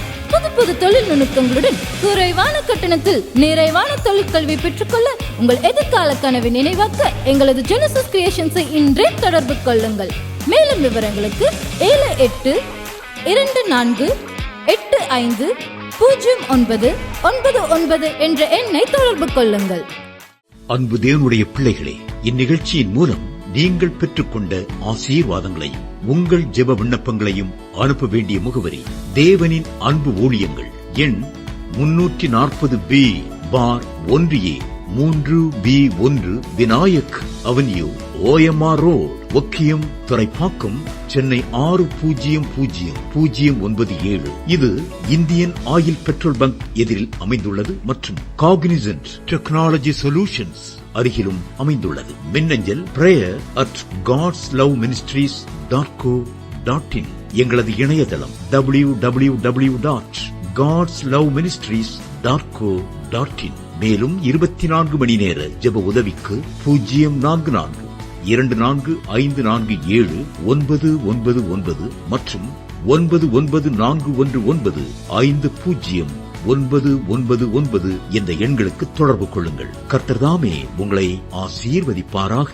புது தொழில் நுணுக்கங்களுடன் குறைவான கட்டணத்தில் நிறைவான தொழிற்கல்வி பெற்றுக்கொள்ள உங்கள் எதிர்கால கனவை நினைவாக்க எங்களது ஜெனசிஸ் கிரியேஷன்ஸை இன்றே தொடர்பு கொள்ளுங்கள். மேலும் விவரங்களுக்கு 7824850999 என்ற எண்ணை தொடர்பு கொள்ளுங்கள். அன்பு தேவனுடைய பிள்ளைகளே, இந்நிகழ்ச்சியின் மூலம் நீங்கள் பெற்றுக்கொண்ட ஆசீர்வாதங்களையும் உங்கள் ஜெப விண்ணப்பங்களையும் அனுப்ப வேண்டிய முகவரி தேவனின் அன்பு ஊழியங்கள், எண் 340B/1A 3B1 Vinayak avenue, OMR road, Okkiyam, Thoraipakkam, Chennai 600097. இது இந்தியன் ஆயில் பெட்ரோல் பங்க் எதிரில் அமைந்துள்ளது மற்றும் காக்னிசன்ட் டெக்னாலஜி சொல்யூஷன்ஸ் அருகிலும் அமைந்துள்ளது. மின்னஞ்சல் prayer@godsloveministries.co.in. எங்களது இணையதளம் www.godsloveministries.co.in. மேலும் 24 மணி நேர ஜெப உதவிக்கு 044-5447-999 மற்றும் 9941950999 என்ற எண்களுக்கு தொடர்பு கொள்ளுங்கள். கர்த்தர் தாமே உங்களை ஆசீர்வதிப்பாராக.